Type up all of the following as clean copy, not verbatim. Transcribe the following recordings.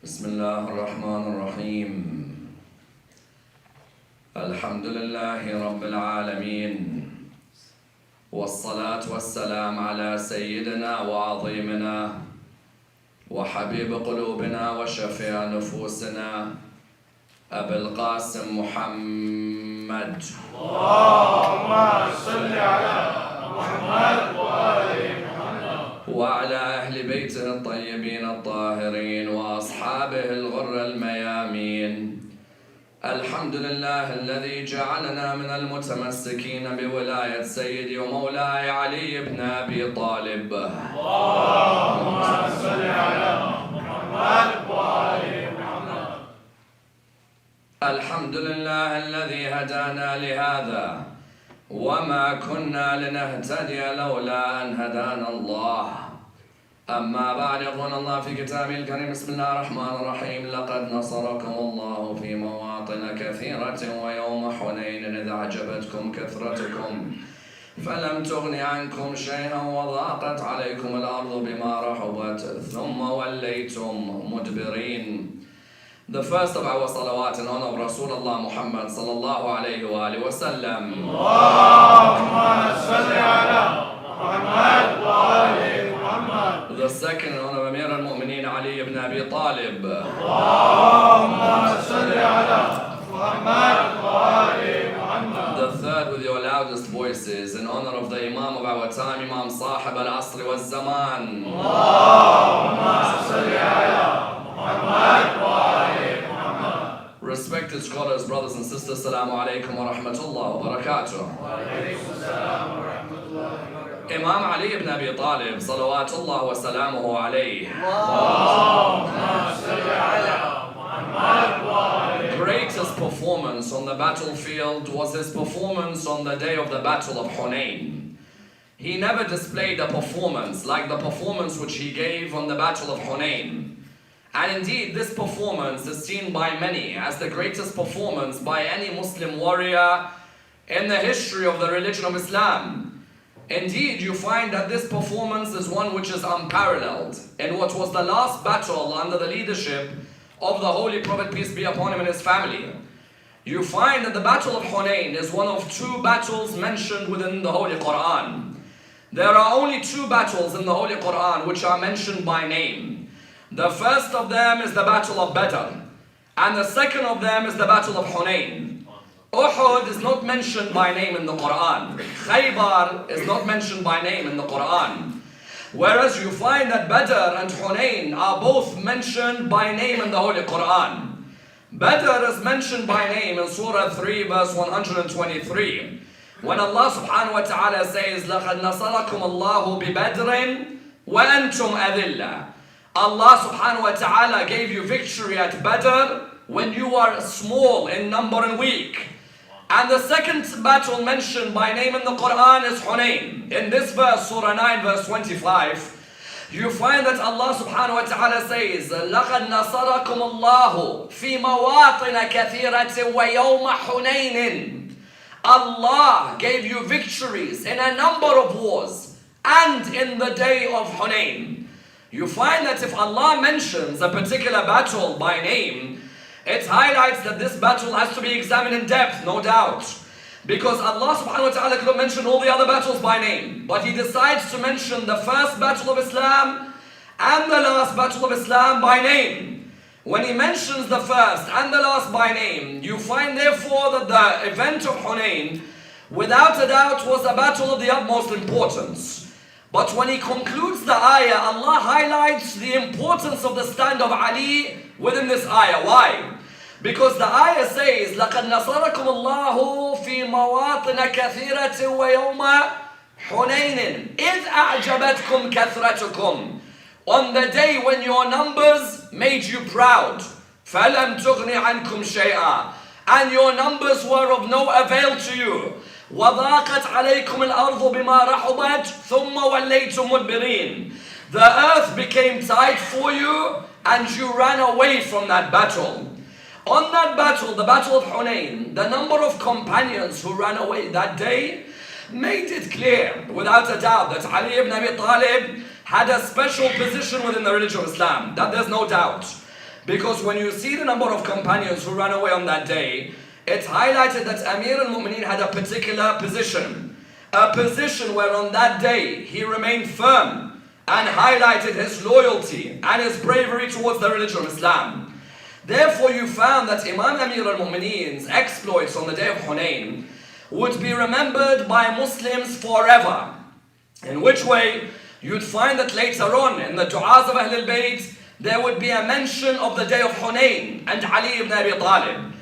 بسم الله الرحمن الرحيم. الحمد لله رب العالمين، والصلاة والسلام على سيدنا وعظيمنا وحبيب قلوبنا وشفيع نفوسنا أبي القاسم محمد. اللهم صل على محمد وآل محمد وعلى أهل بيته الطيبين الطاهرين وأصحابه الغر الميامين. الحمد لله الذي جعلنا من المتمسكين بولاية سيدي ومولاي علي بن أبي طالب. اللهم صل على محمد وآل محمد. الحمد لله الذي هدانا لهذا وما كنا لنهتدي لولا أن هدانا الله. أما بعد، يقول الله في كتابه الكريم: بسم الله الرحمن الرحيم. لقد نصركم الله في مواطن كثيرة ويوم حنين إذ أعجبتكم كثرتكم فلم تغن عنكم شيئا وضاقت عليكم الأرض بما رحبت ثم وليتم مدبرين. The first of our salawat in honor of Rasulullah Muhammad sallallahu alayhi wa alihi wa sallam. اللهم صل على محمد وآل محمد. The second in honor of Amir al-Mu'mineen Ali ibn Abi Talib. اللهم صل على محمد وآل محمد. The third with your loudest voices in honor of the Imam of our time, Imam Sahib al-Asr wal-Zaman. اللهم صل على محمد وآل محمد. Respected scholars, brothers and sisters, Assalamu alaikum wa rahmatullah wa barakatuh. وعليكم السلام ورحمة الله وبركاته. Imam Ali ibn Abi Talib, salawatullah wa salamuhu alayhi. اللهم صل على محمد وآل. Greatest performance on the battlefield was his performance on the day of the Battle of Hunayn. He never displayed a performance like the performance which he gave on the Battle of Hunayn. And indeed, this performance is seen by many as the greatest performance by any Muslim warrior in the history of the religion of Islam. Indeed, you find that this performance is one which is unparalleled in what was the last battle under the leadership of the Holy Prophet, peace be upon him, and his family. You find that the Battle of Hunayn is one of two battles mentioned within the Holy Quran. There are only two battles in the Holy Quran which are mentioned by name. The first of them is the Battle of Badr, and the second of them is the Battle of Hunayn. Uhud is not mentioned by name in the Quran. Khaybar is not mentioned by name in the Quran. Whereas you find that Badr and Hunayn are both mentioned by name in the Holy Quran. Badr is mentioned by name in Surah 3 verse 123. When Allah subhanahu wa ta'ala says, لَقَدْ نَصَرَكُمُ اللَّهُ بِبَدْرٍ وَأَنْتُمْ أَذِلَّةٌ. Allah subhanahu wa ta'ala gave you victory at Badr when you are small in number and weak. And the second battle mentioned by name in the Quran is Hunayn. In this verse, Surah 9 verse 25, you find that Allah subhanahu wa ta'ala says, لَقَدْ نَصَرَكُمُ اللَّهُ فِي مَوَاطِنَ كَثِيرَةٍ وَيَوْمَ حُنَيْنٍ. Allah gave you victories in a number of wars and in the day of Hunayn. You find that if Allah mentions a particular battle by name, it highlights that this battle has to be examined in depth, no doubt. Because Allah subhanahu wa ta'ala could have mentioned all the other battles by name, but He decides to mention the first battle of Islam and the last battle of Islam by name. When He mentions the first and the last by name, you find therefore that the event of Hunayn, without a doubt, was a battle of the utmost importance. But when He concludes the ayah, Allah highlights the importance of the stand of Ali within this ayah. Why? Because the ayah says, لَقَدْ نَصَرَكُمُ اللَّهُ فِي مَوَاطِنَ كَثِيرَةٍ وَيَوْمَ حُنَيْنٍ إِذْ أَعْجَبَتْكُمْ كَثْرَتُكُمْ. On the day when your numbers made you proud. فَلَمْ تُغْنِ عَنْكُمْ شَيْئًا. And your numbers were of no avail to you. وَضَاقَتْ عَلَيْكُمُ الْأَرْضُ بِمَا رَحُبَتْ ثُمَّ وَلَّيْتُمْ مُدْبِرِينَ. The earth became tight for you and you ran away from that battle. On that battle, the Battle of Hunayn, the number of companions who ran away that day made it clear, without a doubt, that Ali ibn Abi Talib had a special position within the religion of Islam. That there's no doubt. Because when you see the number of companions who ran away on that day, it's highlighted that Amir al-Mu'mineen had a particular position. A position where on that day he remained firm and highlighted his loyalty and his bravery towards the religion of Islam. Therefore you found that Imam Amir al-Mu'mineen's exploits on the day of Hunayn would be remembered by Muslims forever. In which way? You'd find that later on in the du'as of Ahlul Bayt, there would be a mention of the day of Hunayn and Ali ibn Abi Talib.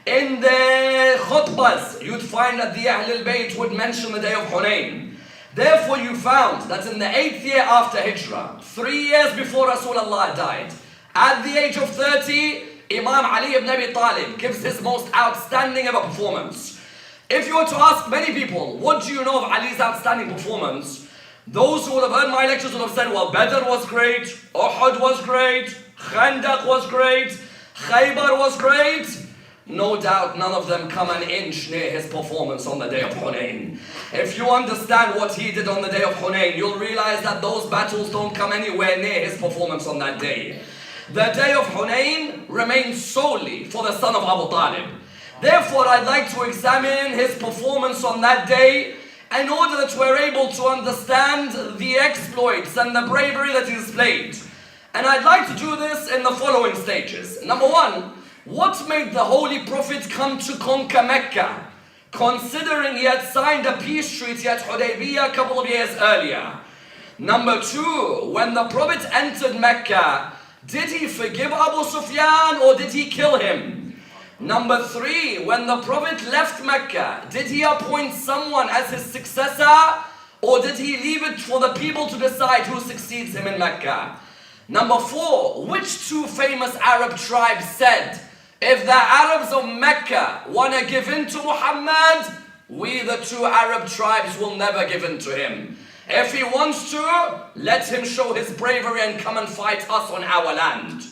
In the khutbahs, you'd find that the Ahlul Bayt would mention the day of Hunayn. Therefore you found that in the 8th year after Hijrah, 3 years before Rasulullah died, at the age of 30, Imam Ali ibn Abi Talib gives his most outstanding ever performance. If you were to ask many people, what do you know of Ali's outstanding performance? Those who would have heard my lectures would have said, well, Badr was great, Uhud was great, Khandaq was great, Khaybar was great. No doubt none of them come an inch near his performance on the day of Hunayn. If you understand what he did on the day of Hunayn, you'll realize that those battles don't come anywhere near his performance on that day. The day of Hunayn remains solely for the son of Abu Talib. Therefore, I'd like to examine his performance on that day in order that we're able to understand the exploits and the bravery that he displayed. And I'd like to do this in the following stages. Number one, what made the Holy Prophet come to conquer Mecca, considering he had signed a peace treaty at Hudaybiyah a couple of years earlier? Number two, when the Prophet entered Mecca, did he forgive Abu Sufyan or did he kill him? Number three, when the Prophet left Mecca, did he appoint someone as his successor or did he leave it for the people to decide who succeeds him in Mecca? Number four, which two famous Arab tribes said, if the Arabs of Mecca want to give in to Muhammad, we the two Arab tribes will never give in to him. If he wants to, let him show his bravery and come and fight us on our land.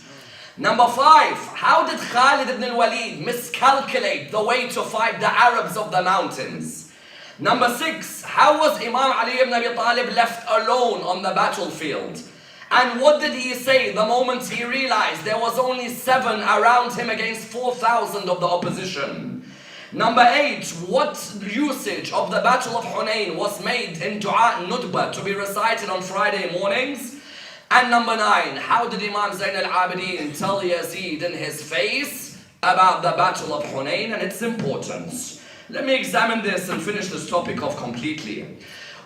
Number five, how did Khalid ibn al-Walid miscalculate the way to fight the Arabs of the mountains? Number six, how was Imam Ali ibn Abi Talib left alone on the battlefield? And what did he say the moment he realized there was only 7 around him against 4,000 of the opposition? Number 8, what usage of the Battle of Hunayn was made in Dua Nudba to be recited on Friday mornings? And number 9, how did Imam Zayn al-Abidin tell Yazid in his face about the Battle of Hunayn and its importance? Let me examine this and finish this topic off completely.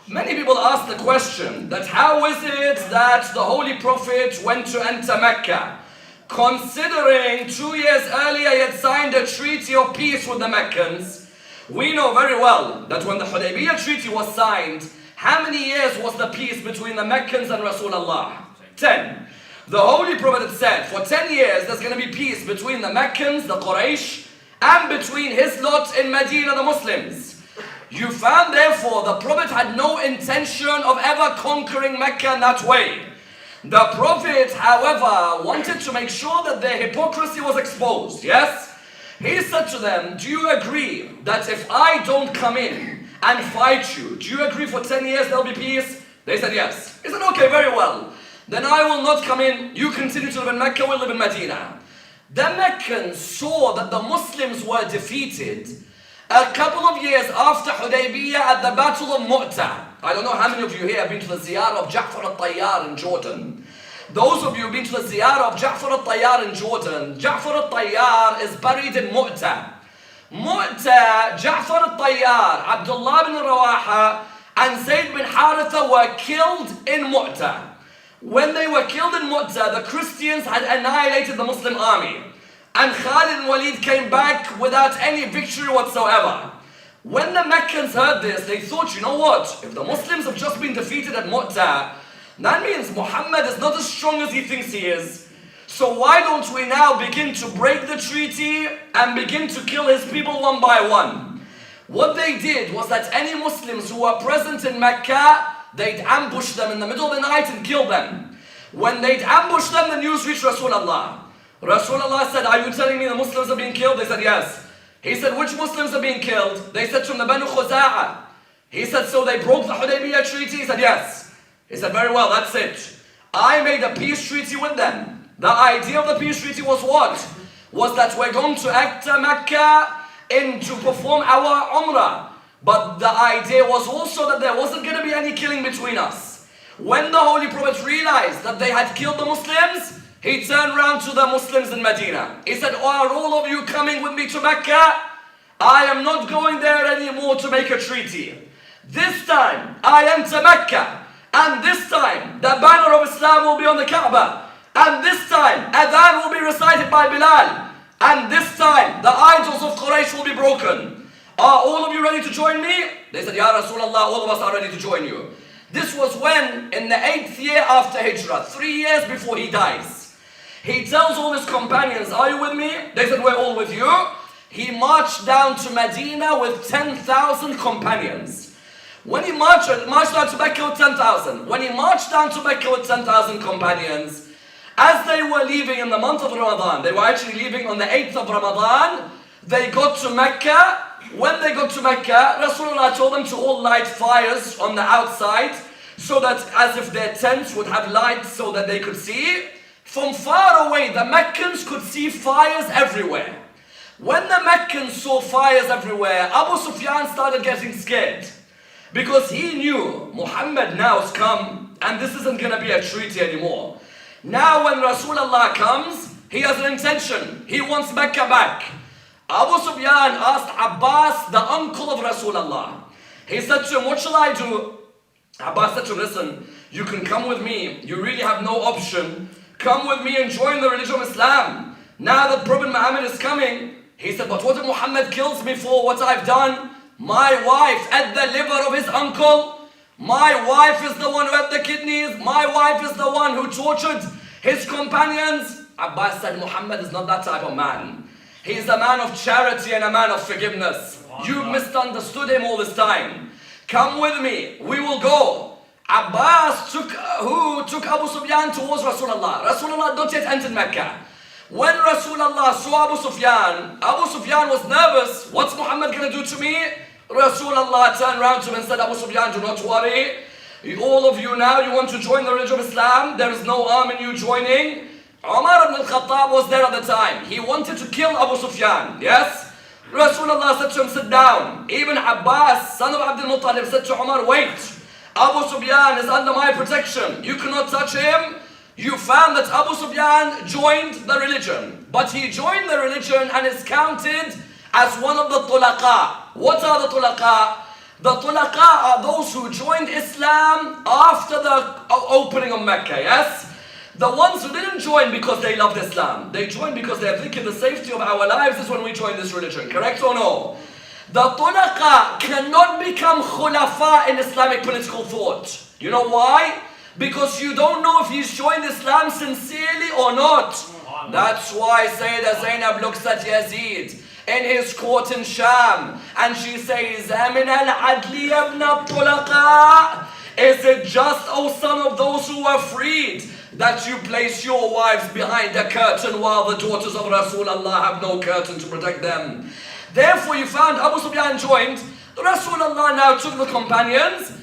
Many people ask the question that how is it that the Holy Prophet went to enter Mecca, considering 2 years earlier he had signed a treaty of peace with the Meccans? We know very well that when the Hudaybiyah treaty was signed, how many years was the peace between the Meccans and Rasulullah? 10. The Holy Prophet had said for 10 years there's going to be peace between the Meccans, the Quraysh, and between his lot in Medina, the Muslims. You found therefore the Prophet had no intention of ever conquering Mecca in that way. The Prophet, however, wanted to make sure that their hypocrisy was exposed, yes? He said to them, do you agree that if I don't come in and fight you, do you agree for 10 years there'll be peace? They said yes. He said, okay, very well. Then I will not come in, you continue to live in Mecca, we'll live in Medina. The Meccans saw that the Muslims were defeated a couple of years after Hudaybiyah at the Battle of Mu'tah. I don't know how many of you here have been to the ziyarah of Ja'far al-Tayyar in Jordan. Those of you who've been to the ziyarah of Ja'far al-Tayyar in Jordan, Ja'far al-Tayyar is buried in Mu'tah. Mu'tah, Ja'far al-Tayyar, Abdullah bin Rawaha, and Zayd bin Haritha were killed in Mu'tah. When they were killed in Mu'tah, the Christians had annihilated the Muslim army. And Khalid and Walid came back without any victory whatsoever. When the Meccans heard this, they thought, you know what? If the Muslims have just been defeated at Mu'tah, that means Muhammad is not as strong as he thinks he is. So why don't we now begin to break the treaty and begin to kill his people one by one? What they did was that any Muslims who were present in Mecca, they'd ambush them in the middle of the night and kill them. When they'd ambush them, the news reached Rasulullah. Rasulullah said, are you telling me the Muslims are being killed? They said, yes. He said, which Muslims are being killed? They said, from the Banu Khuza'ah. He said, so they broke the Hudaybiyah treaty? He said, yes. He said, very well, that's it. I made a peace treaty with them. The idea of the peace treaty was what? Was that we're going to enter Mecca to perform our Umrah. But the idea was also that there wasn't going to be any killing between us. When the Holy Prophet realized that they had killed the Muslims, he turned around to the Muslims in Medina. He said, are all of you coming with me to Mecca? I am not going there anymore to make a treaty. This time I enter Mecca, and this time the banner of Islam will be on the Kaaba, and this time Adhan will be recited by Bilal, and this time the idols of Quraysh will be broken. Are all of you ready to join me? They said, Ya Rasulullah, all of us are ready to join you. This was when, in the 8th year after Hijrah, 3 years before he dies, he tells all his companions, are you with me? They said, we're all with you. He marched down to Medina with 10,000 companions. When he marched down to Mecca with 10,000. When he marched down to Mecca with 10,000 companions, as they were leaving in the month of Ramadan, they were actually leaving on the 8th of Ramadan, they got to Mecca. When they got to Mecca, Rasulullah told them to all light fires on the outside, so that as if their tents would have light so that they could see. From far away, the Meccans could see fires everywhere. When the Meccans saw fires everywhere, Abu Sufyan started getting scared, because he knew Muhammad now has come and this isn't going to be a treaty anymore. Now when Rasulullah comes, he has an intention. He wants Mecca back. Abu Sufyan asked Abbas, the uncle of Rasulullah. He said to him, what shall I do? Abbas said to him, listen, you can come with me. You really have no option. Come with me and join the religion of Islam. Now that Prophet Muhammad is coming, he said, but what if Muhammad kills me for what I've done? My wife ate the liver of his uncle. My wife is the one who ate the kidneys. My wife is the one who tortured his companions. Abbas said, Muhammad is not that type of man. He is a man of charity and a man of forgiveness. You've misunderstood him all this time. Come with me. We will go. Abbas took Abu Sufyan towards Rasulullah. Rasulullah not yet entered Mecca. When Rasulullah saw Abu Sufyan was nervous. What's Muhammad going to do to me? Rasulullah turned around to him and said, Abu Sufyan, do not worry. All of you now, you want to join the religion of Islam. There is no harm in you joining. Umar ibn al-Khattab was there at the time. He wanted to kill Abu Sufyan. Yes? Rasulullah said to him, sit down. Even Abbas, son of Abdul Muttalib, said to Umar, wait. Abu Sufyan is under my protection. You cannot touch him. You found that Abu Sufyan joined the religion. But he joined the religion and is counted as one of the tulaqa. What are the tulaqa? The tulaqa are those who joined Islam after the opening of Mecca, yes? The ones who didn't join because they loved Islam. They joined because they are thinking the safety of our lives is when we join this religion. Correct or no? The tulaqa cannot become khulafa in Islamic political thought. You know why? Because you don't know if he's joined Islam sincerely or not. That's why Sayyidah Zainab looks at Yazid in his court in Sham, and she says, Amin al-adli ibn al-tulaqa. Is it just, O son of those who were freed, that you place your wives behind a curtain while the daughters of Rasulullah have no curtain to protect them? Therefore you found Abu Sufyan joined. Rasulullah now took the companions.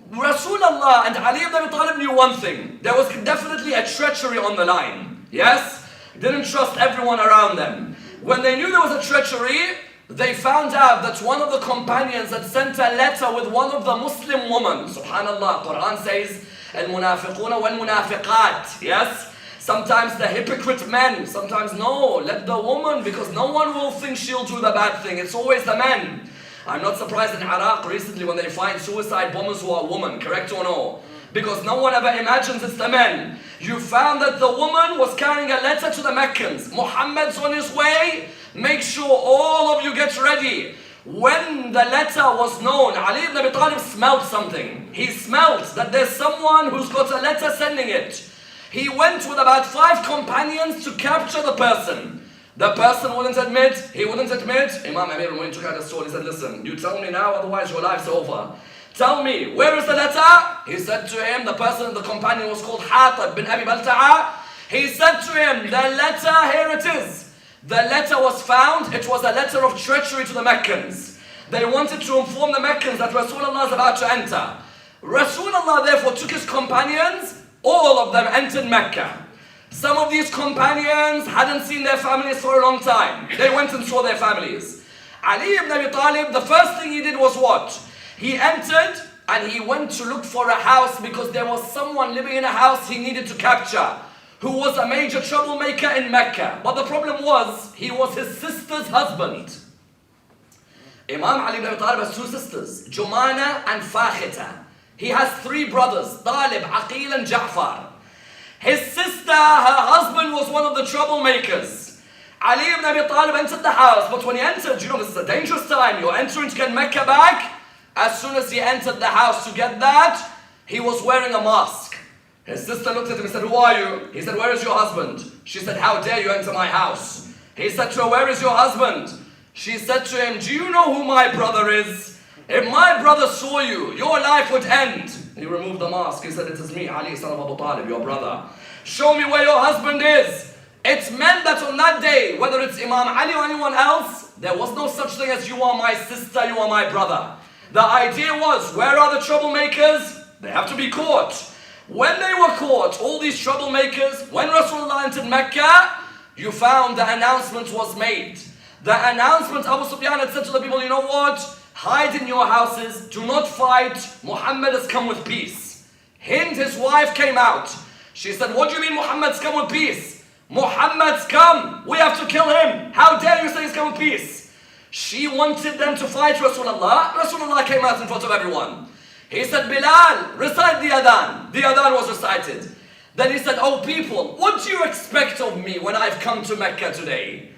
Rasulullah and Ali ibn Abi Talib knew one thing. There was definitely a treachery on the line. Yes? Didn't trust everyone around them. When they knew there was a treachery, they found out that one of the companions had sent a letter with one of the Muslim women. Subhanallah, Quran says, Al-munafiquna wal-munafiqat. Yes? Sometimes the hypocrite men, sometimes no, let the woman, because no one will think she'll do the bad thing. It's always the men. I'm not surprised in Iraq recently when they find suicide bombers who are women, correct or no? Because no one ever imagines it's the men. You found that the woman was carrying a letter to the Meccans. Muhammad's on his way. Make sure all of you get ready. When the letter was known, Ali ibn Abi Talib smelled something. He smelled that there's someone who's got a letter sending it. He went with about 5 companions to capture the person. The person wouldn't admit. He wouldn't admit. Imam Amir, when he took out the sword, he said, listen, you tell me now, otherwise your life's over. Tell me, where is the letter? He said to him, the person, the companion was called Hatib bin Abi Balta'a. He said to him, the letter, here it is. The letter was found. It was a letter of treachery to the Meccans. They wanted to inform the Meccans that Rasulullah is about to enter. Rasulullah therefore took his companions. All of them entered Mecca. Some of these companions hadn't seen their families for a long time. They went and saw their families. Ali ibn Abi Talib, the first thing he did was what? He entered and he went to look for a house because there was someone living in a house he needed to capture, who was a major troublemaker in Mecca. But the problem was, he was his sister's husband. Imam Ali ibn Abi Talib has two sisters, Jumana and Fakhita. He has three brothers, Talib, Aqil and Ja'far. His sister, her husband was one of the troublemakers. Ali ibn Abi Talib entered the house, but when he entered, you know this is a dangerous time, you're entering to get Mecca back. As soon as he entered the house to get that, he was wearing a mask. His sister looked at him and said, who are you? He said, where is your husband? She said, how dare you enter my house? He said to her, where is your husband? She said to him, do you know who my brother is? If my brother saw you, your life would end. He removed the mask. He said, it is me, Ali, son of Abu Talib, your brother. Show me where your husband is. It's meant that on that day, whether it's Imam Ali or anyone else, there was no such thing as you are my sister, you are my brother. The idea was, where are the troublemakers? They have to be caught. When they were caught, all these troublemakers, when Rasulullah entered Mecca, you found the announcement was made. The announcement, Abu Sufyan had said to the people, you know what? Hide in your houses, do not fight. Muhammad has come with peace. Hind, his wife, came out. She said, what do you mean Muhammad's come with peace? Muhammad's come. We have to kill him. How dare you say he's come with peace? She wanted them to fight Rasulullah. Rasulullah came out in front of everyone. He said, Bilal, recite the adhan. The adhan was recited. Then he said, oh people, what do you expect of me when I've come to Mecca today?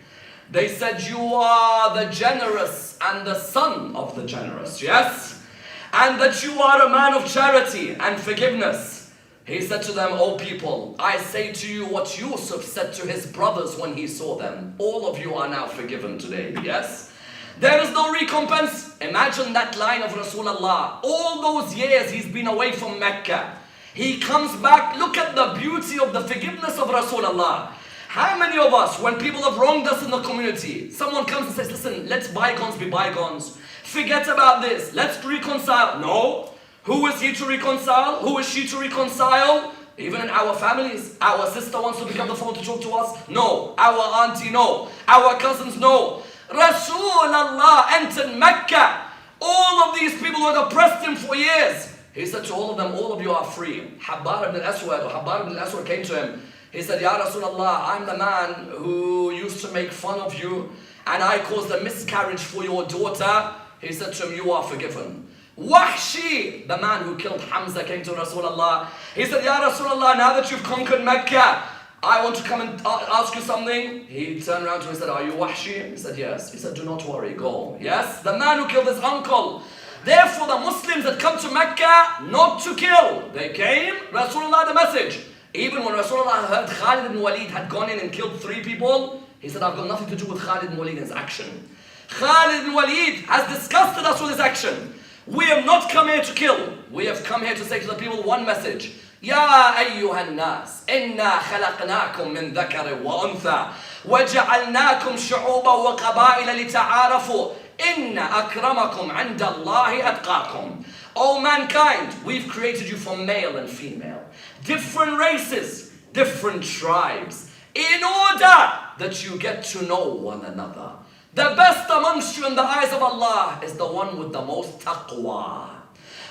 They said, you are the generous and the son of the generous, yes? And that you are a man of charity and forgiveness. He said to them, oh people, I say to you what Yusuf said to his brothers when he saw them. All of you are now forgiven today, yes? There is no recompense. Imagine that line of Rasulullah. All those years he's been away from Mecca. He comes back. Look at the beauty of the forgiveness of Rasulullah. How many of us, when people have wronged us in the community, someone comes and says, listen, let's bygones be bygones. Forget about this. Let's reconcile. No. Who is he to reconcile? Who is she to reconcile? Even in our families, our sister wants to pick up the phone to talk to us. No. Our auntie, no. Our cousins, no. Rasulullah entered Mecca. All of these people who had oppressed him for years. He said to all of them, all of you are free. Habbar ibn al-Aswad came to him. He said, Ya Rasulullah, I'm the man who used to make fun of you and I caused a miscarriage for your daughter. He said to him, you are forgiven. Wahshi, the man who killed Hamza, came to Rasulullah. He said, Ya Rasulullah, now that you've conquered Mecca, I want to come and ask you something. He turned around to him and said, are you Wahshi? He said, yes. He said, do not worry, go. Yes, the man who killed his uncle. Therefore, the Muslims had come to Mecca not to kill. They came, Rasulullah the message. Even when Rasulullah heard Khalid ibn Walid had gone in and killed 3 people, he said, I've got nothing to do with Khalid ibn Walid and his action. Khalid ibn Walid has disgusted us with his action. We have not come here to kill. We have come here to say to the people one message. يا أيها الناس إنا خلقناكم من ذكر وأنثى وجعلناكم شعوبا وقبائل لتعارفوا إن أكرمكم عند الله أتقاكم. O mankind, we've created you from male and female, different races, different tribes, in order that you get to know one another. The best amongst you in the eyes of Allah is the one with the most taqwa.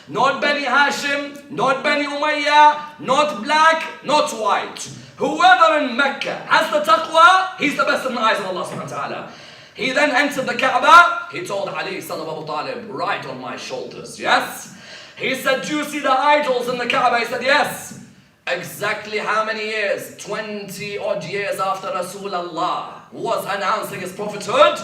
Not Bani Hashim, not Bani Umayyah, not black, not white. Whoever in Mecca has the taqwa, he's the best in the eyes of Allah subhanahu wa ta'ala. He then entered the Kaaba. He told Ali, son of Abu Talib, right on my shoulders, yes? He said, do you see the idols in the Kaaba? He said, yes. Exactly how many years? 20 odd years after Rasulullah was announcing his prophethood,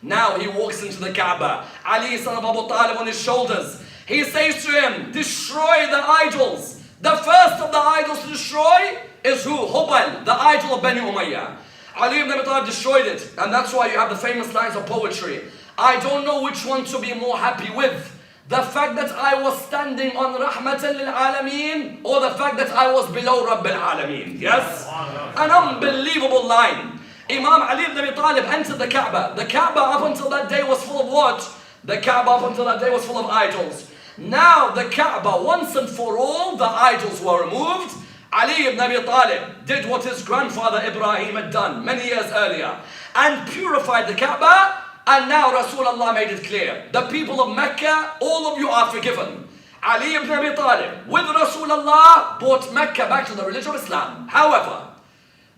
now he walks into the Kaaba. Ali, son of Abu Talib, on his shoulders. He says to him, destroy the idols. The first of the idols to destroy is who? Hubal, the idol of Bani Umayyah. Ali ibn Abi Talib destroyed it. And that's why you have the famous lines of poetry. I don't know which one to be more happy with. The fact that I was standing on Rahmatan lil Alameen, or the fact that I was below Rabbil Alameen. Yes? An unbelievable line. Imam Ali ibn Abi Talib entered the Kaaba. The Kaaba up until that day was full of what? The Kaaba up until that day was full of idols. Now the Kaaba, once and for all, the idols were removed. Ali ibn Abi Talib did what his grandfather Ibrahim had done many years earlier and purified the Kaaba, and now Rasulullah made it clear. The people of Mecca, all of you are forgiven. Ali ibn Abi Talib with Rasulullah brought Mecca back to the religion of Islam. However,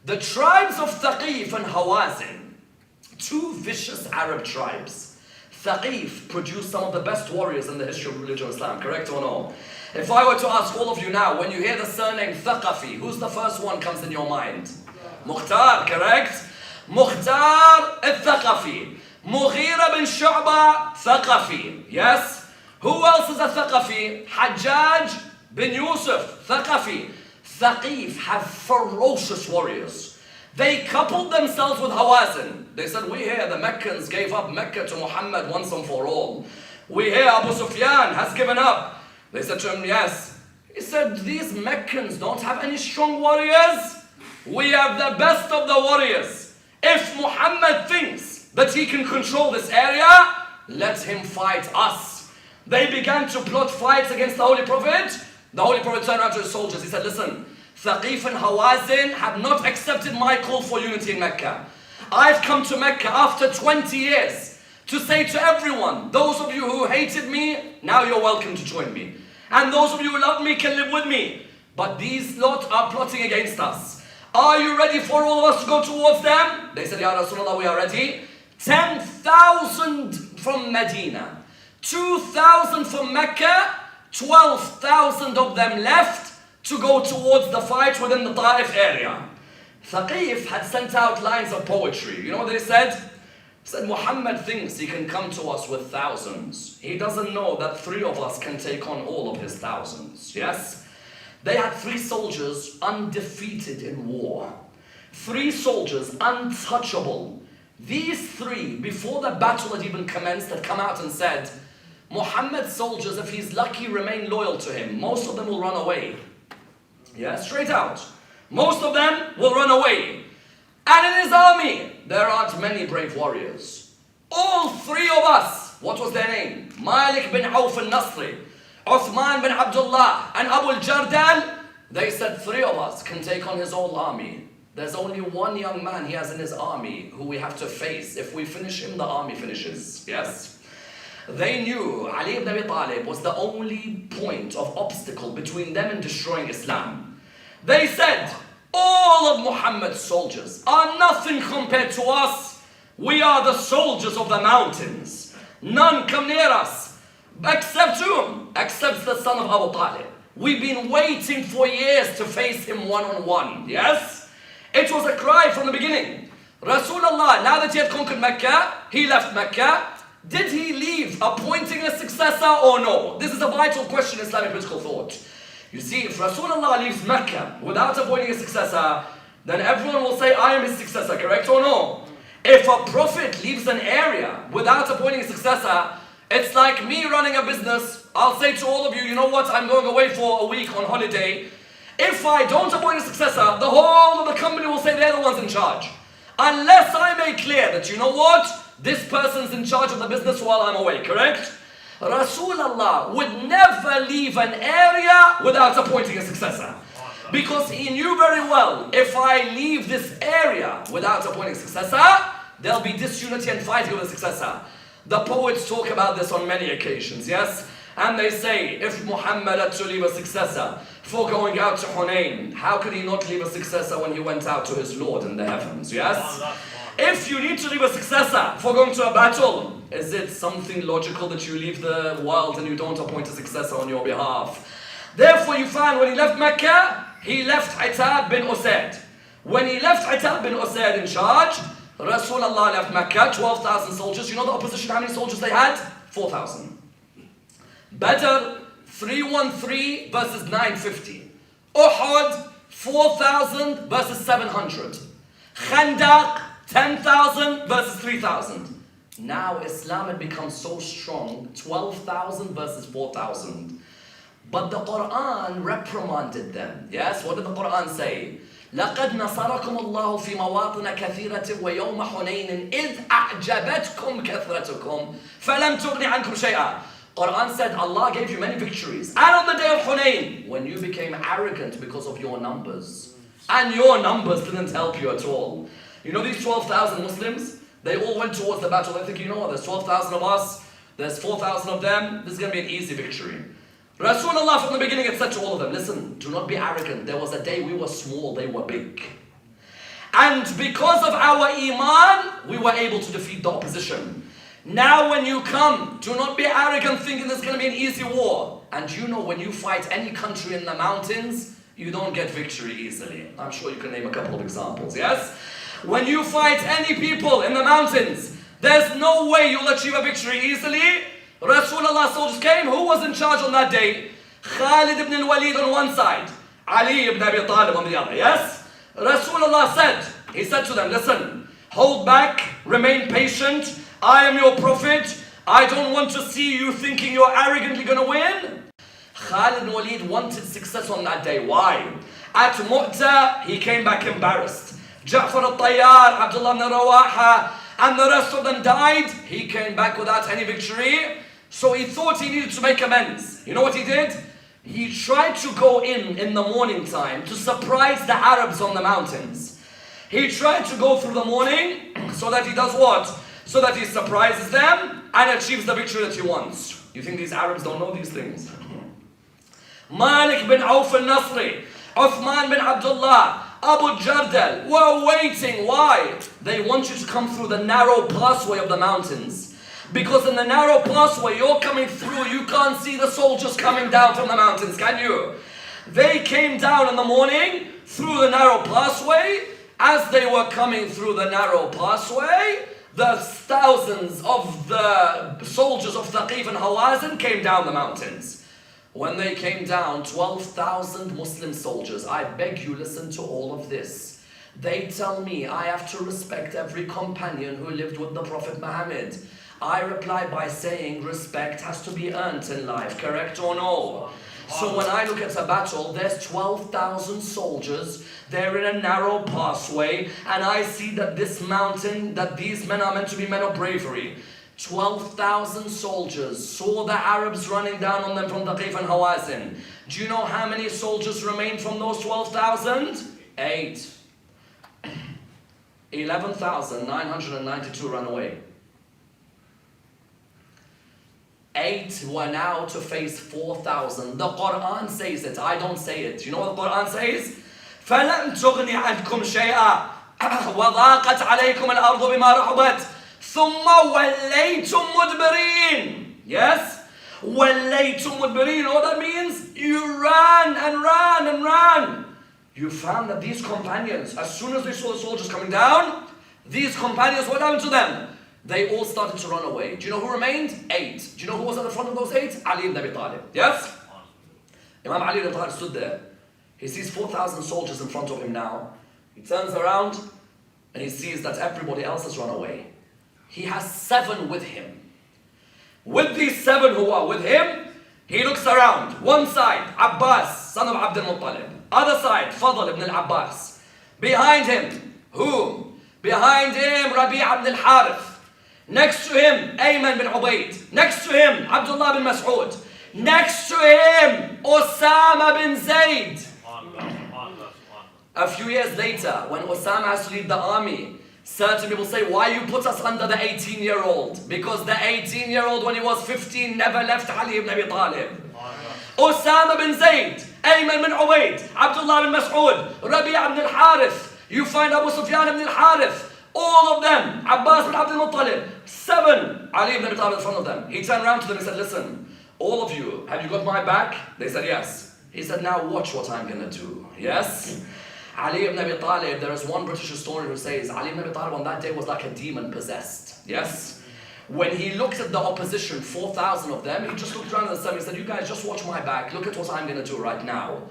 the tribes of Thaqif and Hawazin, two vicious Arab tribes. Thaqif produced some of the best warriors in the history of religion of Islam, correct or no? If I were to ask all of you now, when you hear the surname Thaqafi, who's the first one comes in your mind? Mukhtar, correct? Mukhtar al-Thaqafi. Mughira bin Shu'ba, Thaqafi. Yes? Who else is a Thaqafi? Hajjaj bin Yusuf, Thaqafi. Thaqif have ferocious warriors. They coupled themselves with Hawazin. They said, we hear the Meccans gave up Mecca to Muhammad once and for all. We hear Abu Sufyan has given up. They said to him, yes. He said, these Meccans don't have any strong warriors. We have the best of the warriors. If Muhammad thinks that he can control this area, let him fight us. They began to plot fights against the Holy Prophet. The Holy Prophet turned around to his soldiers. He said, listen, Thaqif and Hawazin have not accepted my call for unity in Mecca. I've come to Mecca after 20 years to say to everyone, those of you who hated me, now you're welcome to join me. And those of you who love me can live with me. But these lot are plotting against us. Are you ready for all of us to go towards them? They said, Ya Rasulullah, we are ready. 10,000 from Medina, 2,000 from Mecca, 12,000 of them left to go towards the fight within the Ta'if area. Thaqif had sent out lines of poetry. You know what they said? He said, Muhammad thinks he can come to us with thousands. He doesn't know that 3 of us can take on all of his thousands. Yes? They had 3 soldiers undefeated in war. 3 soldiers untouchable. These 3, before the battle had even commenced, had come out and said, Muhammad's soldiers, if he's lucky, remain loyal to him. Most of them will run away. Yeah, straight out. Most of them will run away. And in his army, there aren't many brave warriors. All 3 of us, what was their name? Malik bin Auf al-Nasri, Uthman bin Abdullah, and Abu al-Jardal. They said 3 of us can take on his whole army. There's only 1 young man he has in his army who we have to face. If we finish him, the army finishes. Yes? They knew Ali ibn Abi Talib was the only point of obstacle between them and destroying Islam. They said, all of Muhammad's soldiers are nothing compared to us. We are the soldiers of the mountains. None come near us, except whom? Except the son of Abu Talib. We've been waiting for years to face him one-on-one. Yes? It was a cry from the beginning. Rasulullah, now that he had conquered Mecca, he left Mecca. Did he leave appointing a successor or no? This is a vital question in Islamic political thought. You see, if Rasulullah leaves Mecca without appointing a successor, then everyone will say, I am his successor, correct or no? If a prophet leaves an area without appointing a successor, it's like me running a business. I'll say to all of you, you know what, I'm going away for a week on holiday. If I don't appoint a successor, the whole of the company will say they're the ones in charge. Unless I make clear that, you know what, this person's in charge of the business while I'm away, correct? Rasulullah would never leave an area without appointing a successor. Because he knew very well, if I leave this area without appointing a successor, there'll be disunity and fighting with a successor. The poets talk about this on many occasions, yes? And they say, if Muhammad had to leave a successor for going out to Hunayn, how could he not leave a successor when he went out to his Lord in the heavens, yes? If you need to leave a successor for going to a battle, is it something logical that you leave the world and you don't appoint a successor on your behalf? Therefore you find when he left Mecca, he left Atab bin Usaid. When he left Atab bin Usaid in charge, Rasulullah left Mecca, 12,000 soldiers. You know the opposition, how many soldiers they had? 4,000. Badr, 313 versus 950. Uhud, 4,000 versus 700. Khandaq, 10,000 versus 3,000. Now Islam had become so strong, 12,000 versus 4,000. But the Quran reprimanded them. Yes, what did the Quran say? لَقَدْ نَصَرَكُمُ اللَّهُ فِي مَوَاطِنَ كَثِيرَةٍ وَيَوْمَ حُنَيْنٍ إِذْ أَعْجَبَتْكُمْ كَثْرَتُكُمْ فَلَمْ تُغْنِ عَنْكُمْ شَيْئًا Quran said Allah gave you many victories. And on the day of Hunayn, when you became arrogant because of your numbers, and your numbers didn't help you at all. You know these 12,000 Muslims? They all went towards the battle. They think, you know what, there's 12,000 of us, there's 4,000 of them, this is going to be an easy victory. Rasulullah from the beginning had said to all of them, listen, do not be arrogant. There was a day we were small, they were big. And because of our iman, we were able to defeat the opposition. Now when you come, do not be arrogant thinking there's going to be an easy war. And you know when you fight any country in the mountains, you don't get victory easily. I'm sure you can name a couple of examples, yes? When you fight any people in the mountains, there's no way you'll achieve a victory easily. Rasulullah soldiers came. Who was in charge on that day? Khalid ibn al-Walid on one side, Ali ibn Abi Talib on the other, yes? Rasulullah said, he said to them, listen, hold back, remain patient. I am your prophet. I don't want to see you thinking you're arrogantly going to win. Khalid ibn Walid wanted success on that day. Why? At Mu'tah, he came back embarrassed. Ja'far al-Tayyar, Abdullah ibn Rawaha, and the rest of them died. He came back without any victory. So he thought he needed to make amends. You know what he did? He tried to go in the morning time to surprise the Arabs on the mountains. He tried to go through the morning so that he does what? So that he surprises them and achieves the victory that he wants. You think these Arabs don't know these things? Malik bin Auf al-Nasri, Uthman bin Abdullah, Abu Jardal were waiting. Why? They want you to come through the narrow pathway of the mountains. Because in the narrow pathway you're coming through, you can't see the soldiers coming down from the mountains, can you? They came down in the morning through the narrow pathway. As they were coming through the narrow pathway, the thousands of the soldiers of Thaqif and Hawazin came down the mountains. When they came down, 12,000 Muslim soldiers, I beg you listen to all of this. They tell me I have to respect every companion who lived with the Prophet Muhammad. I reply by saying respect has to be earned in life, correct or no? So when I look at a battle, there's 12,000 soldiers, they're in a narrow pathway, and I see that this mountain, that these men are meant to be men of bravery. 12,000 soldiers saw the Arabs running down on them from Thaqif and Hawazin. Do you know how many soldiers remained from those 12,000? 8. 11,992 ran away. 8 were now to face 4,000. The Quran says it, I don't say it. You know what the Quran says? فَلَمْ تُغْنِ عَنْكُمْ شَيْئًا وَضَاقَتْ عَلَيْكُمُ الْأَرْضُ بِمَا رَحُبَتْ ثُمَّ وَلَّيْتُمْ مُدْبِرِينَ. Yes? وَلَّيْتُمْ مُدْبِرِينَ. You know what that means? You ran and ran and ran. You found that these companions, as soon as they saw the soldiers coming down, these companions, what happened to them? They all started to run away. Do you know who remained? 8. Do you know who was at the front of those 8? Ali ibn Abi Talib. Yes? Imam Ali ibn Abi Talib stood there. He sees 4,000 soldiers in front of him now. He turns around and he sees that everybody else has run away. He has 7 with him. With these 7 who are with him, he looks around. One side, Abbas, son of Abdul Muttalib. Other side, Fadl ibn al-Abbas. Behind him, who? Behind him, Rabi' ibn al-Harith. Next to him, Ayman bin Ubayd. Next to him, Abdullah bin Mas'ud. Next to him, Osama bin Zayd. A few years later, when Osama has to lead the army, certain people say, why you put us under the 18-year-old? Because the 18-year-old, when he was 15, never left Ali ibn Abi Talib. Osama bin Zayd, Ayman bin Ubayd, Abdullah bin Mas'ud, Rabi' ibn al-Harith. You find Abu Sufyan ibn al-Harith. All of them, Abbas bin Abdul Muttalib, 7, Ali ibn Abi Talib in front of them. He turned around to them and said, listen, all of you, have you got my back? They said, yes. He said, now watch what I'm going to do. Yes? Ali ibn Abi Talib, there is one British historian who says, Ali ibn Abi Talib on that day was like a demon possessed. Yes? When he looked at the opposition, 4,000 of them, he just looked around at the 7 and said, you guys just watch my back, look at what I'm going to do right now.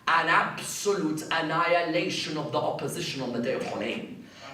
An absolute annihilation of the opposition on the day of Hunayn.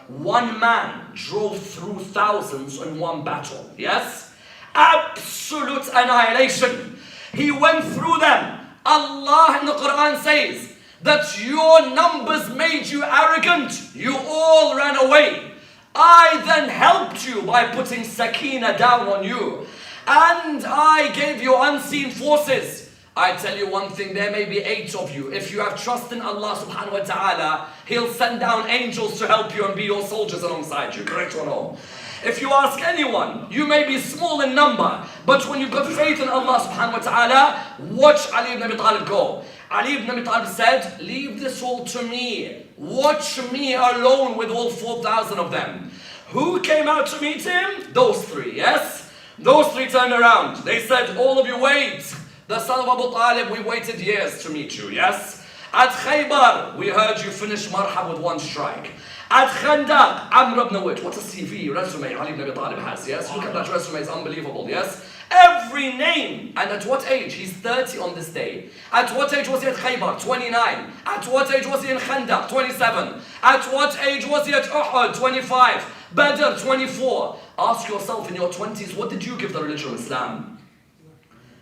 One man drove through thousands in one battle. Yes? Absolute annihilation. He went through them. Allah in the Quran says that your numbers made you arrogant. You all ran away. I then helped you by putting sakina down on you. and I gave you unseen forces. I tell you one thing, there may be 8 of you. If you have trust in Allah subhanahu wa ta'ala, He'll send down angels to help you and be your soldiers alongside you, correct or no? If you ask anyone, you may be small in number, but when you've got faith in Allah subhanahu wa ta'ala, watch Ali ibn Abi Talib go. Ali ibn Abi Talib said, leave this all to me. Watch me alone with all 4,000 of them. Who came out to meet him? Those 3, yes? Those 3 turned around. They said, all of you wait. The son of Abu Talib, we waited years to meet you, yes? At Khaybar, we heard you finish Marhab with 1 strike. At Khandaq, Ammar ibn Wit, what a CV, resume Ali ibn Abi Talib has, yes? Look at that resume, it's unbelievable, yes? Every name. And at what age? He's 30 on this day. At what age was he at Khaybar? 29. At what age was he in Khandaq? 27. At what age was he at Uhud? 25. Badr? 24. Ask yourself in your 20s, what did you give the religion of Islam?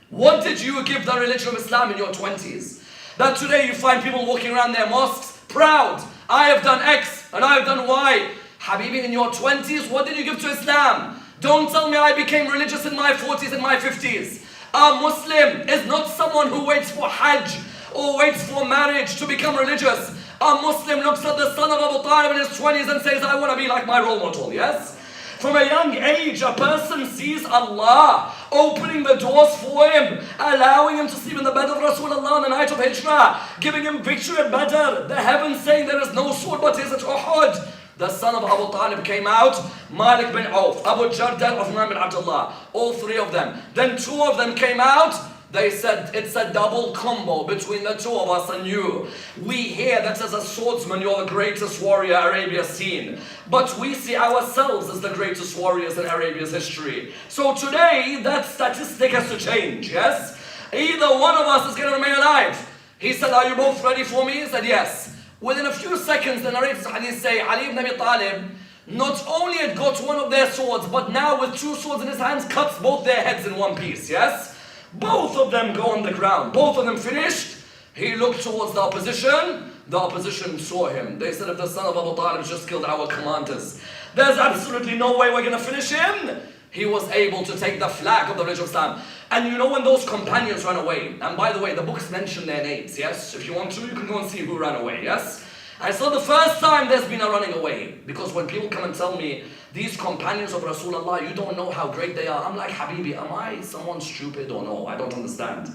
What did you give the religion of Islam in your 20s? That today you find people walking around their mosques proud. I have done X and I have done Y. Habibi, in your 20s, what did you give to Islam? Don't tell me I became religious in my 40s and my 50s. A Muslim is not someone who waits for Hajj or waits for marriage to become religious. A Muslim looks at the son of Abu Talib in his 20s and says, I want to be like my role model, yes? From a young age, a person sees Allah opening the doors for him, allowing him to sleep in the bed of Rasulullah on the night of Hijrah, giving him victory at Badr, the heavens saying there is no sword but his at Uhud. The son of Abu Talib came out, Malik bin Auf, Abu Jardan, Uthman bin Abdullah, all 3 of them. Then 2 of them came out. They said, it's a double combo between the 2 of us and you. We hear that as a swordsman, you're the greatest warrior Arabia's seen. But we see ourselves as the greatest warriors in Arabia's history. So today, that statistic has to change, yes? Either one of us is going to remain alive. He said, are you both ready for me? He said, yes. Within a few seconds, the narrators of hadith say, Ali ibn Abi Talib not only had got one of their swords, but now with 2 swords in his hands, cuts both their heads in one piece, yes? Both of them go on the ground. Both of them finished. He looked towards the opposition. The opposition saw him. They said, if the son of Abu Talib just killed our commanders, there's absolutely no way we're going to finish him. He was able to take the flag of the religion of Islam. And you know when those companions ran away, and by the way, the books mention their names, yes? If you want to, you can go and see who ran away, yes? And so the first time there's been a running away. Because when people come and tell me, these companions of Rasulullah, you don't know how great they are. I'm like, Habibi, am I someone stupid or no? I don't understand.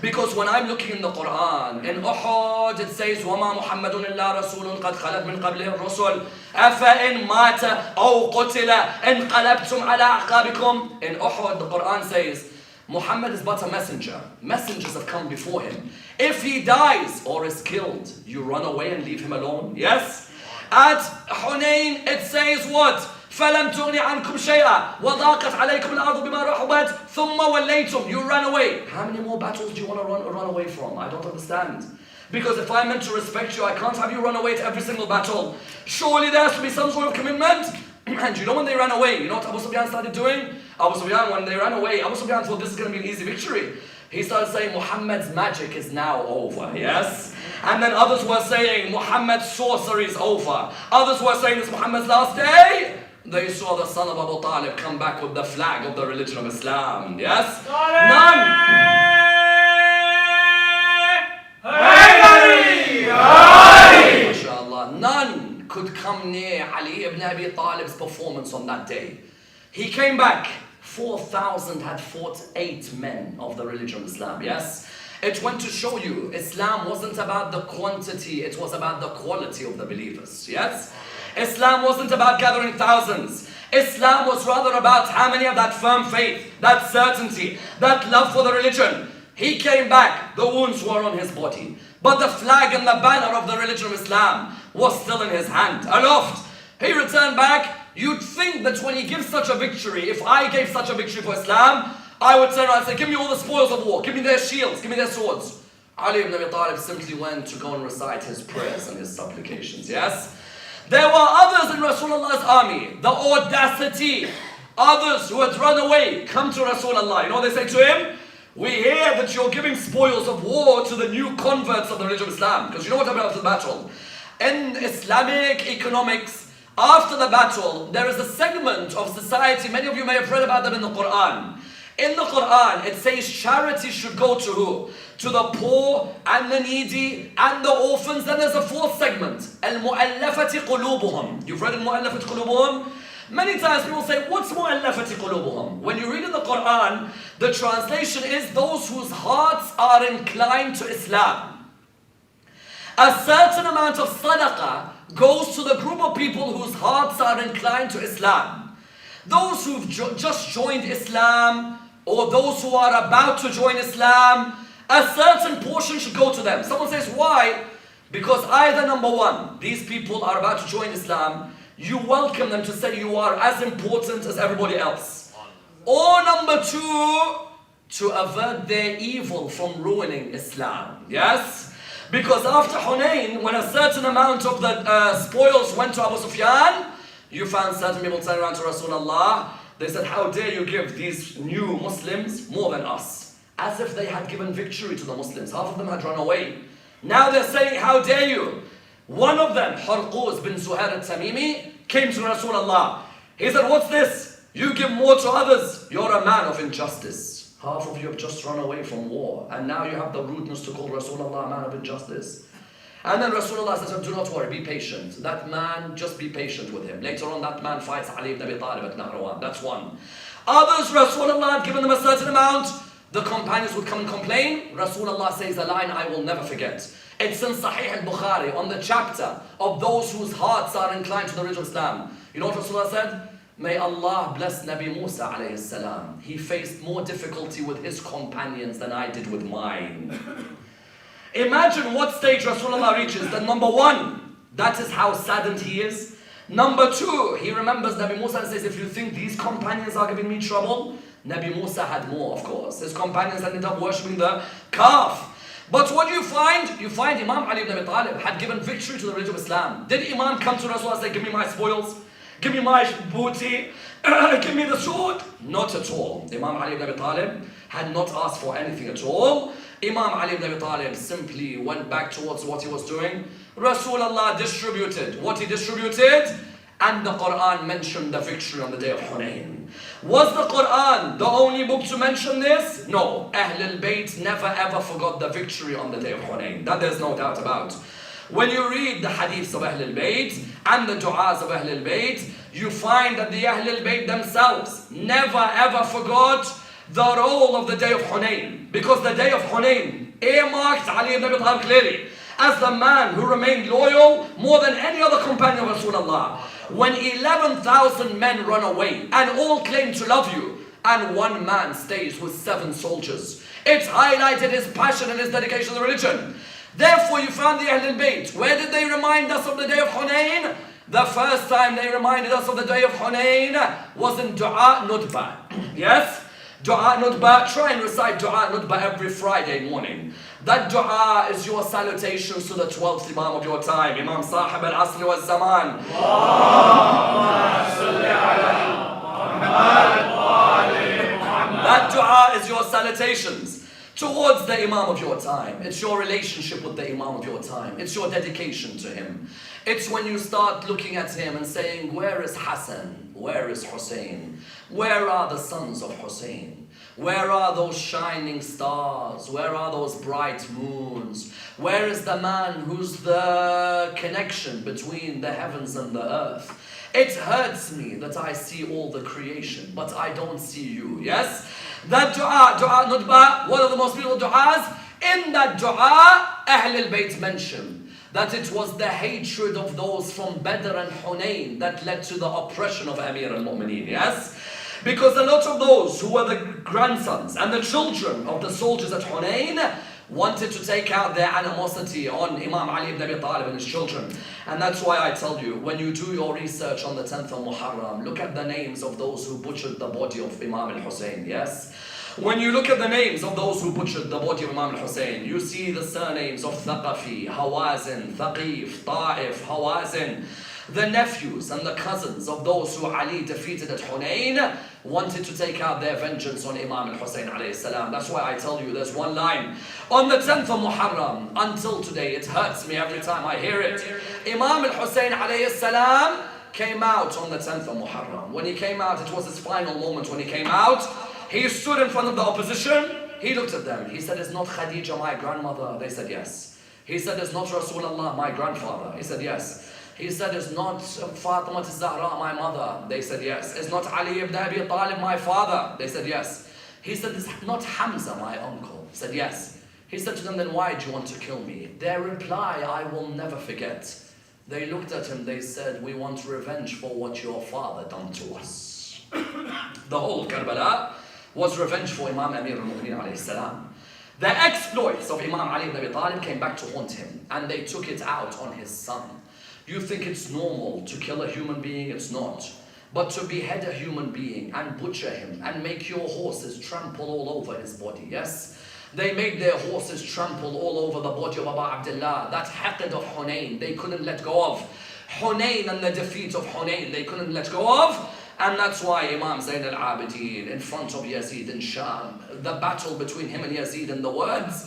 Because when I'm looking in the Quran, in Uhud it says, وَمَا مُحَمَّدٌ إِلَّا رَسُولٌ قَدْ خَلَتْ مِنْ قَبْلِهِ الرُّسُلُ أَفَإِنْ مَاتَ أَوْ قُتِلَ انْقَلَبْتُمْ عَلَىٰ أَعْقَابِكُمْ. In Uhud, the Quran says, Muhammad is but a messenger. Messengers have come before him. If he dies or is killed, you run away and leave him alone? Yes? At Hunayn, it says what? فَلَمْ تُغْنِ عَنْكُمْ شَيْئًا وَضَاقَتْ عَلَيْكُمُ الْأَرْضُ بِمَا رَحُبَتْ ثُمَّ وَلَّيْتُمْ. You ran away. How many more battles do you want to run away from? I don't understand. Because if I'm meant to respect you, I can't have you run away to every single battle. Surely there has to be some sort of commitment. And you know when they ran away, you know what Abu Sufyan started doing? Abu Sufyan, when they ran away, Abu Sufyan thought this is going to be an easy victory. He started saying, Muhammad's magic is now over, yes? And then others were saying, Muhammad's sorcery is over. Others were saying, it's Muhammad's last day. They saw the son of Abu Talib come back with the flag of the religion of Islam, yes? None could come near Ali ibn Abi Talib's performance on that day. He came back. 4,000 had fought 8 men of the religion of Islam, yes? It went to show you, Islam wasn't about the quantity, it was about the quality of the believers, yes? Islam wasn't about gathering thousands. Islam was rather about how many have that firm faith, that certainty, that love for the religion. He came back, the wounds were on his body, but the flag and the banner of the religion of Islam was still in his hand, aloft. He returned back. You'd think that when he gives such a victory, if I gave such a victory for Islam, I would turn around and say, give me all the spoils of war, give me their shields, give me their swords. Ali ibn Abi Talib simply went to go and recite his prayers and his supplications, yes? There were others in Rasulullah's army, the audacity, others who had run away, come to Rasulullah. You know what they say to him? We hear that you're giving spoils of war to the new converts of the religion of Islam. Because you know what happened after the battle? In Islamic economics, after the battle, there is a segment of society, many of you may have read about them in the Quran. In the Quran, it says charity should go to who? To the poor and the needy and the orphans. Then there's a fourth segment. Al-mu'allafati qulubuhum. You've read al-mu'allafati qulubuhum? Many times people say, what's mu'allafati qulubuhum? When you read in the Quran, the translation is those whose hearts are inclined to Islam. A certain amount of sadaqah goes to the group of people whose hearts are inclined to Islam. Those who've just joined Islam, or those who are about to join Islam, a certain portion should go to them. Someone says, why? Because either number one, these people are about to join Islam, you welcome them to say you are as important as everybody else. Or number two, to avert their evil from ruining Islam. Yes? Because after Hunayn, when a certain amount of the spoils went to Abu Sufyan, you found certain people turning around to Rasulullah. They said, how dare you give these new Muslims more than us? As if they had given victory to the Muslims. Half of them had run away. Now they're saying, how dare you? One of them, Harquz bin Zuhair al-Tamimi, came to Rasulullah. He said, what's this? You give more to others. You're a man of injustice. Half of you have just run away from war. And now you have the rudeness to call Rasulullah a man of injustice. And then Rasulullah says, do not worry, be patient. That man, just be patient with him. Later on, that man fights Ali ibn Abi Talib at Naqshwani. That's one. Others, Rasulullah had given them a certain amount. The companions would come and complain. Rasulullah says a line I will never forget. It's in Sahih al-Bukhari, on the chapter of those whose hearts are inclined to the religion of Islam. You know what Rasulullah said? May Allah bless Nabi Musa alayhi salam. He faced more difficulty with his companions than I did with mine. Imagine what stage Rasulullah reaches. That number one, that is how saddened he is. Number two, he remembers Nabi Musa and says, if you think these companions are giving me trouble, Nabi Musa had more, of course. His companions ended up worshipping the calf. But what do you find? You find Imam Ali ibn Abi Talib had given victory to the religion of Islam. Did Imam come to Rasulullah and say, give me my spoils, give me my booty, give me the sword? Not at all. Imam Ali ibn Abi Talib had not asked for anything at all. Imam Ali ibn Abi Talib simply went back towards what he was doing. Rasulullah distributed what he distributed, and the Quran mentioned the victory on the day of Hunayn. Was the Quran the only book to mention this? No. Ahlul Bayt never ever forgot the victory on the day of Hunayn. That there's no doubt about. When you read the hadiths of Ahlul Bayt and the du'as of Ahlul Bayt, you find that the Ahlul Bayt themselves never ever forgot the role of the day of Hunayn. Because the day of Hunayn earmarked Ali ibn Abi Talib clearly as the man who remained loyal more than any other companion of Rasulullah. When 11,000 men run away and all claim to love you, and one man stays with 7 soldiers, it's highlighted his passion and his dedication to the religion. Therefore you found the Ahlul Bayt. Where did they remind us of the day of Hunayn? The first time they reminded us of the day of Hunayn was in Dua Nudba. Yes? Dua Nudba, try and recite Dua Nudba every Friday morning. That dua is your salutations to the 12th Imam of your time, Imam Sahib al-Asr wa Zaman. That dua is your salutations towards the Imam of your time. It's your relationship with the Imam of your time. It's your dedication to him. It's when you start looking at him and saying, where is Hassan? Where is Hussein? Where are the sons of Hussein? Where are those shining stars? Where are those bright moons? Where is the man who's the connection between the heavens and the earth? It hurts me that I see all the creation, but I don't see you, yes? That dua Nudba, one of the most beautiful du'as. In that dua, Ahlul Bayt mentioned that it was the hatred of those from Badr and Hunayn that led to the oppression of Amir al-Mu'mineen, yes? Because a lot of those who were the grandsons and the children of the soldiers at Hunayn wanted to take out their animosity on Imam Ali ibn Abi Talib and his children. And that's why I tell you, when you do your research on the 10th of Muharram, look at the names of those who butchered the body of Imam al-Hussein, yes? When you look at the names of those who butchered the body of Imam al-Hussein, you see the surnames of Thaqafi, Hawazin, Thaqif, Ta'if, Hawazin. The nephews and the cousins of those who Ali defeated at Hunayn wanted to take out their vengeance on Imam al-Hussein alayhi salam. That's why I tell you, there's one line. On the 10th of Muharram, until today, it hurts me every time I hear it. Imam al-Hussein alayhi salam came out on the 10th of Muharram. When he came out, it was his final moment when he came out. He stood in front of the opposition. He looked at them. He said, is not Khadija my grandmother? They said yes. He said, is not Rasulullah my grandfather? He said yes. He said, is not Fatima al-Zahra my mother? They said yes. Is not Ali ibn Abi Talib my father? They said yes. He said, is not Hamza my uncle? He said yes. He said to them, then why do you want to kill me? Their reply, I will never forget. They looked at him, they said, we want revenge for what your father done to us. The whole Karbala was revenge for Imam Amir al-Mu'mineen alayhi salam. The exploits of Imam Ali ibn Abi Talib came back to haunt him, and they took it out on his son. You think it's normal to kill a human being? It's not. But to behead a human being and butcher him and make your horses trample all over his body, yes? They made their horses trample all over the body of Abu Abdullah. That haqid of Hunayn, they couldn't let go of. Hunayn and the defeat of Hunayn, they couldn't let go of. And that's why Imam Zayn al-Abidin in front of Yazid in Sham, the battle between him and Yazid in the words,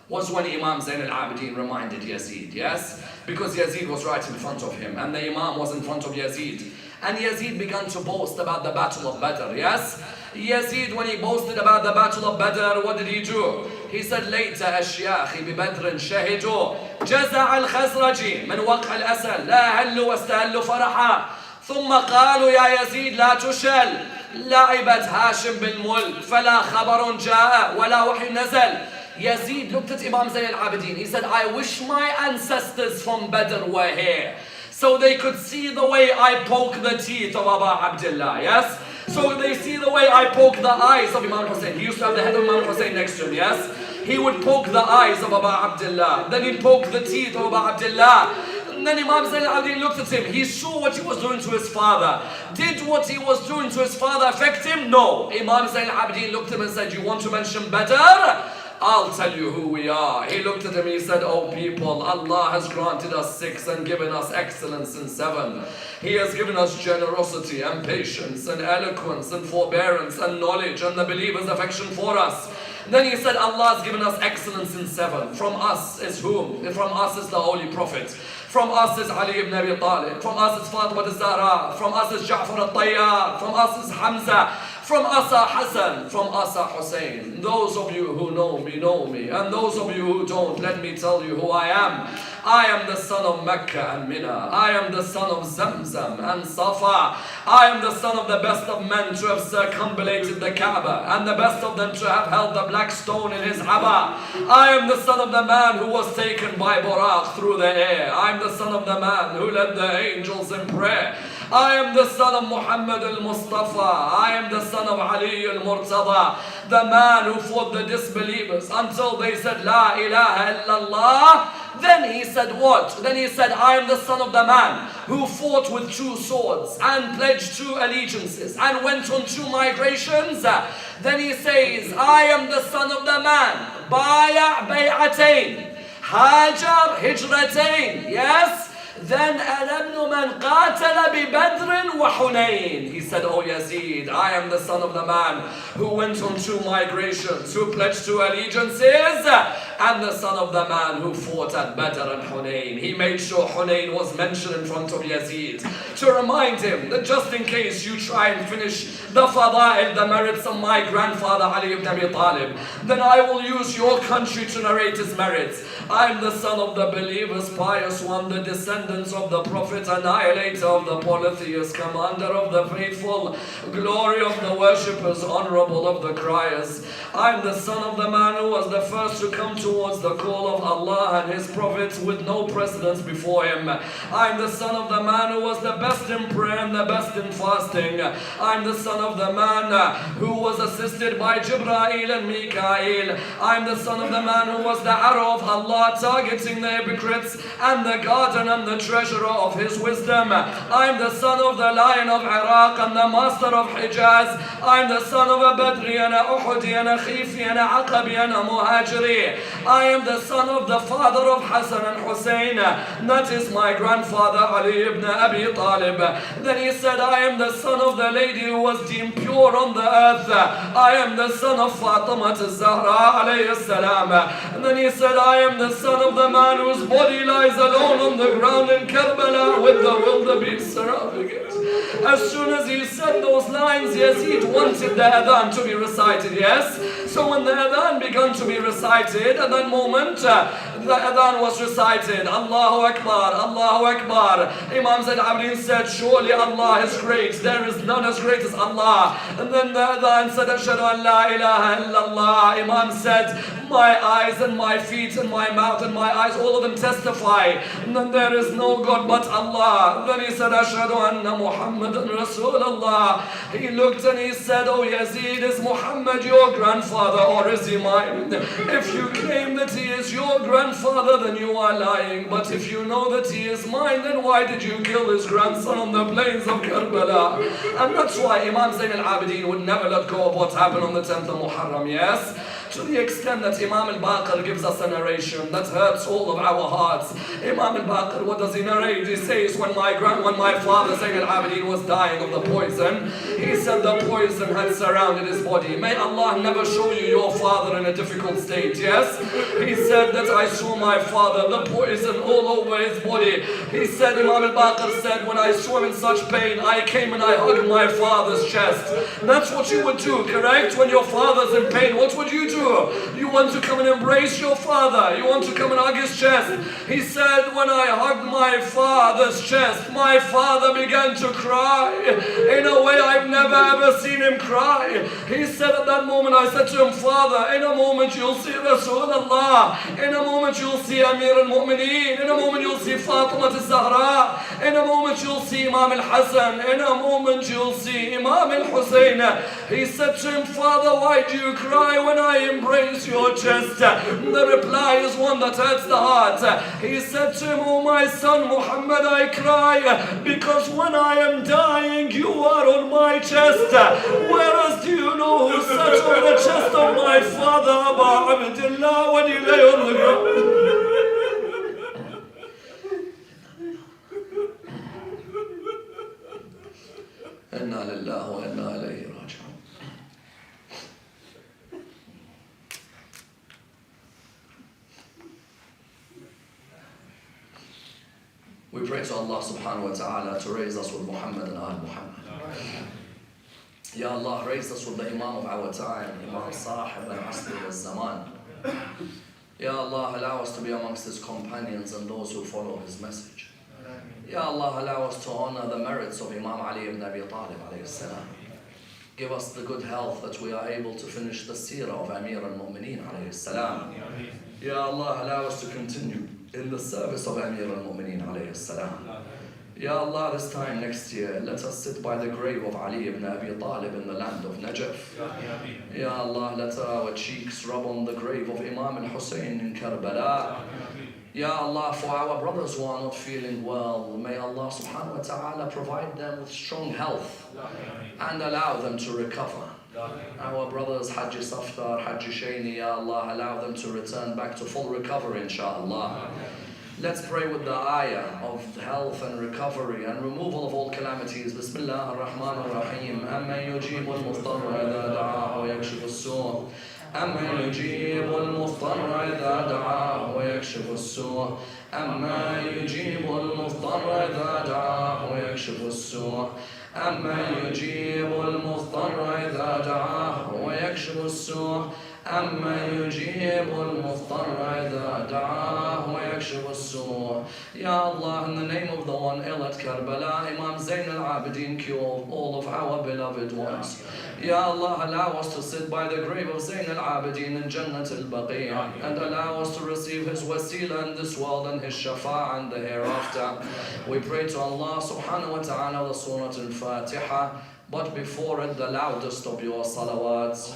was when Imam Zayn al-Abidin reminded Yazid, yes? Because Yazid was right in front of him and the Imam was in front of Yazid. And Yazid began to boast about the battle of Badr, yes? Yazid, when he boasted about the battle of Badr, what did he do? He said, ليت أشياخي ببدر شهدوا جزع الخزرج من وقع الأسل لا هلوا واستهلوا فرحا ثم قالوا يا يزيد لا تشل لعبت هاشم بالملك فلا خبر جاء ولا وحي نزل. Yazid looked at Imam Zayn al-Abidin. He said, I wish my ancestors from Badr were here so they could see the way I poke the teeth of Abu Abdullah, yes? So they see the way I poke the eyes of Imam Hussein. He used to have the head of Imam Hussein next to him, yes? He would poke the eyes of Abu Abdullah. Then he'd poke the teeth of Abu Abdullah. And then Imam Zayn al-Abidin looked at him. He saw what he was doing to his father. Did what he was doing to his father affect him? No. Imam Zayn al-Abidin looked at him and said, you want to mention Badr? I'll tell you who we are. He looked at him, he said, oh people, Allah has granted us 6 and given us excellence in 7. He has given us generosity and patience and eloquence and forbearance and knowledge and the believer's affection for us. Then he said, Allah has given us excellence in 7. From us is whom? From us is the Holy Prophet. From us is Ali ibn Abi Talib. From us is Fatima al-Zahra. From us is Ja'far al-Tayyar. From us is Hamza. From us are Hassan, from us are Hussein. Those of you who know me, and those of you who don't, let me tell you who I am. I am the son of Mecca and Mina. I am the son of Zamzam and Safa. I am the son of the best of men to have circumambulated the Kaaba, and the best of them to have held the black stone in his Haba. I am the son of the man who was taken by Buraq through the air. I am the son of the man who led the angels in prayer. I am the son of Muhammad al-Mustafa. I am the son of Ali al-Murtada, the man who fought the disbelievers until they said, La ilaha illallah. Then he said what? Then he said, I am the son of the man who fought with 2 swords and pledged 2 allegiances and went on 2 migrations. Then he says, I am the son of the man, Baya bay'atain, Hajar hijratain. Yes? Then Anabnu man qatala bi Badrin wa Hunayn. He said, oh Yazid, I am the son of the man who went on 2 migrations, who pledged 2 allegiances, and the son of the man who fought at Badr and Hunayn. He made sure Hunayn was mentioned in front of Yazid to remind him that just in case you try and finish the fada'il, the merits of my grandfather Ali ibn Abi Talib, then I will use your country to narrate his merits. I am the son of the believers, pious one, the descendants of the Prophet, annihilator of the polytheists, commander of the faithful, glory of the worshippers, honorable of the criers. I am the son of the man who was the first to come towards the call of Allah and His Prophet with no precedence before him. I am the son of the man who was the best in prayer and the best in fasting. I am the son of the man who was assisted by Jibreel and Mikael. I am the son of the man who was the arrow of Allah targeting the hypocrites and the garden and the treasurer of His wisdom. I am the son of the lion of Iraq and the master of Hijaz. I am the son of a Badri and a Uhudi and a Khifi and a Aqabi and a Muhajiri. I am the son of the father of Hassan and Hussein. That is my grandfather Ali ibn Abi Talib. Then he said, I am the son of the lady who was deemed pure on the earth. I am the son of Fatima al-Zahra alayhi salam. And then he said, I am the son of the man whose body lies alone on the ground in Karbala with the wildebeest surrounding it. As soon as he said those lines, Yazid wanted the adhan to be recited, yes? So when the adhan began to be recited, at that moment, the adhan was recited. Allahu Akbar, Allahu Akbar. Imam Zayn al-Abidin said, surely Allah is great. There is none as great as Allah. And then the adhan said, Ashhadu an la ilaha illallah. Imam said, my eyes and my feet and my mouth and my eyes, all of them testify. And then there is no God but Allah. Then he said, Ashhadu anna Muhammadan Rasulullah. He looked and he said, oh Yazid, is Muhammad your grandfather or is he mine? If you claim that he is your grandfather, then you are lying. But if you know that he is mine, then why did you kill his grandson on the plains of Karbala? And that's why Imam Zayn al-Abidin would never let go of what happened on the 10th of Muharram, yes? To the extent that Imam al-Baqir gives us a narration that hurts all of our hearts. Imam al-Baqir, what does he narrate? He says, when my father Zayn al-Abidin was dying of the poison, he said the poison had surrounded his body. May Allah never show you your father in a difficult state, yes? He said that I saw my father, the poison all over his body. He said, Imam al-Baqir said, when I saw him in such pain, I came and I hugged my father's chest. That's what you would do, correct? When your father's in pain, what would you do? You want to come and embrace your father. You want to come and hug his chest. He said, when I hugged my father's chest, my father began to cry in a way I've never ever seen him cry. He said at that moment, I said to him, Father, in a moment you'll see Rasulullah. In a moment you'll see Amir al-Mu'mineen. In a moment you'll see Fatima al-Zahra. In a moment you'll see Imam al-Hassan. In a moment you'll see Imam al-Hussein. He said to him, Father, why do you cry when I embrace your chest? The reply is one that hurts the heart. He said to him, oh my son Muhammad, I cry because when I am dying you are on my chest. Whereas do you know who sat on the chest of my father Abu Abdullah when he lay on the ground? Inna lillahi wa inna ilayhi raji'un. We pray to Allah subhanahu wa ta'ala to raise us with Muhammad and Al Muhammad. Ya Allah, raise us with the Imam of our time, Imam Sahib al-Asr al-Zaman. Ya Allah, allow us to be amongst his companions and those who follow his message. Ya Allah, allow us to honor the merits of Imam Ali ibn Abi Talib alayhi salam. Give us the good health that we are able to finish the seerah of Amir al-Mu'mineen alayhi salam. Ya Allah, allow us to continue in the service of Amir al-Mu'mineen alayhi salam. Ya Allah, this time next year, let us sit by the grave of Ali ibn Abi Talib in the land of Najaf. Ya Allah, let our cheeks rub on the grave of Imam al-Hussein in Karbala. Ya Allah, for our brothers who are not feeling well, may Allah subhanahu wa ta'ala provide them with strong health and allow them to recover. Our brothers Haji Safdar, Haji Shaini, Ya Allah, allow them to return back to full recovery, inshaAllah. Let's pray with the ayah of health and recovery and removal of all calamities. Bismillah ar-Rahman ar-Rahim. Amman yujibu al-muftarra idha da'ahu wa yakshifu as-su'. أمن يجيب المضطر إذا دعاه ويكشف السوء أمن يجيب المضطر إذا دعاه ويكشف السوء أمن يجيب المضطر إذا دعاه ويكشف السوء أمن يجيب المضطر إذا دعاه ويكشف السوء. Ya Allah, in the name of the one ill at Karbala, Imam Zayn al-Abidin, cure all of our beloved ones. Ya Allah, allow us to sit by the grave of Zayn al-Abidin in Jannat al-Baqiyah and allow us to receive his wasila in this world and his shafa' and the hereafter. We pray to Allah subhanahu wa ta'ala the Surah al-Fatiha, but before it the loudest of your salawats.